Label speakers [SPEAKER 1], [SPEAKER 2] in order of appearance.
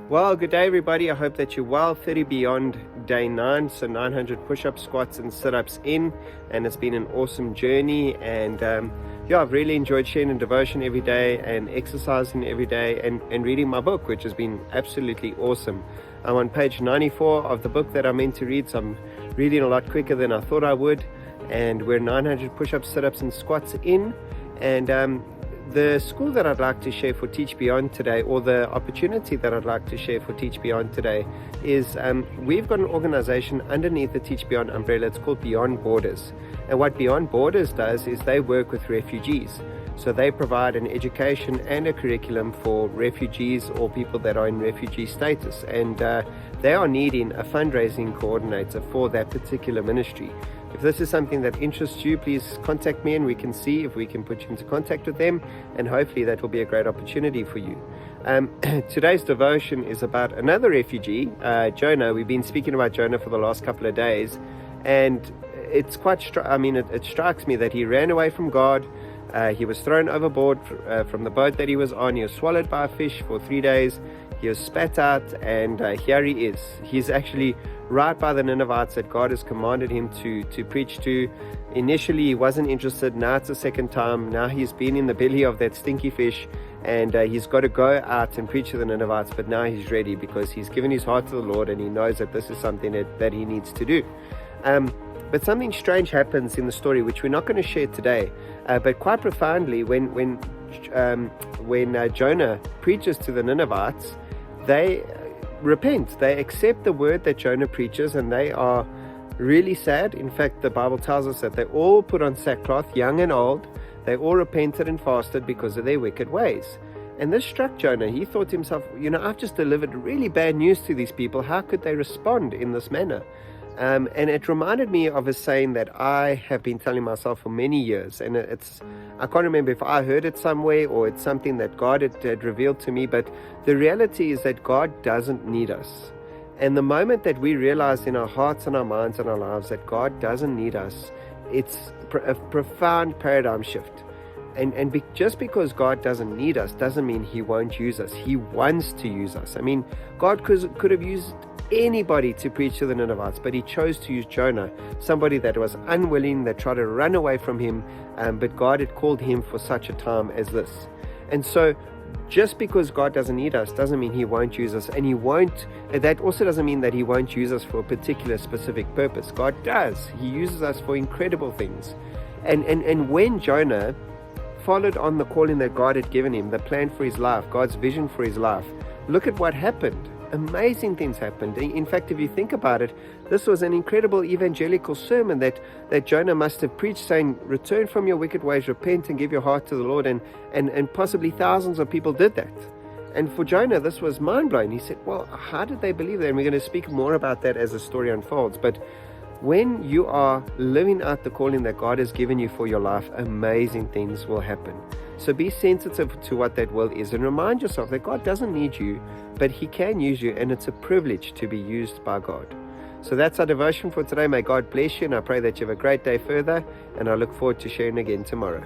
[SPEAKER 1] Well, good day, everybody. I hope that you're well. 30 beyond day 9, so 900 push-ups, squats, and sit-ups in, and it's been an awesome journey. And I've really enjoyed sharing a devotion every day and exercising every day and reading my book, which has been absolutely awesome. I'm on page 94 of the book that I'm meant to read, so I'm reading a lot quicker than I thought I would. And we're 900 push-ups, sit-ups, and squats in. And the school that I'd like to share for Teach Beyond today, or the opportunity that I'd like to share for Teach Beyond today, is we've got an organization underneath the Teach Beyond umbrella. It's called Beyond Borders. And what Beyond Borders does is they work with refugees. So they provide an education and a curriculum for refugees or people that are in refugee status. And they are needing a fundraising coordinator for that particular ministry. If this is something that interests you, please contact me and we can see if we can put you into contact with them, and hopefully that will be a great opportunity for you. Today's devotion is about another refugee, Jonah. We've been speaking about Jonah for the last couple of days, and it's quite it strikes me that he ran away from God. He was thrown overboard from the boat that he was on. He was swallowed by a fish for 3 days. He was spat out, and here he is. He's actually right by the Ninevites that God has commanded him to preach to. Initially, he wasn't interested. Now it's the second time. Now he's been in the belly of that stinky fish, and he's got to go out and preach to the Ninevites. But now he's ready because he's given his heart to the Lord, and he knows that this is something that he needs to do. But something strange happens in the story, which we're not going to share today, but quite profoundly, when Jonah preaches to the Ninevites, they repent. They accept the word that Jonah preaches, and they are really sad. In fact, the Bible tells us that they all put on sackcloth, young and old. They all repented and fasted because of their wicked ways. And this struck Jonah. He thought to himself, I've just delivered really bad news to these people. How could they respond in this manner? And it reminded me of a saying that I have been telling myself for many years. And I can't remember if I heard it somewhere or it's something that God had revealed to me. But the reality is that God doesn't need us. And the moment that we realize in our hearts and our minds and our lives that God doesn't need us, it's a profound paradigm shift. And just because God doesn't need us doesn't mean He won't use us. He wants to use us. I mean, God could have used anybody to preach to the Ninevites, but He chose to use Jonah, somebody that was unwilling, that tried to run away from Him, but God had called him for such a time as this. And so just because God doesn't need us doesn't mean He won't use us, and that also doesn't mean that He won't use us for a particular specific purpose. God does. He uses us for incredible things. And when Jonah followed on the calling that God had given him, the plan for his life, God's vision for his life, look at what happened. Amazing things happened. In fact, if you think about it, this was an incredible evangelical sermon that Jonah must have preached, saying, return from your wicked ways, repent and give your heart to the Lord, and possibly thousands of people did that. And for Jonah, this was mind-blowing. He said, well, how did they believe that? And we're going to speak more about that as the story unfolds. But when you are living out the calling that God has given you for your life, amazing things will happen. So be sensitive to what that will is, and remind yourself that God doesn't need you, but He can use you, and it's a privilege to be used by God. So that's our devotion for today. May God bless you, and I pray that you have a great day further, and I look forward to sharing again tomorrow.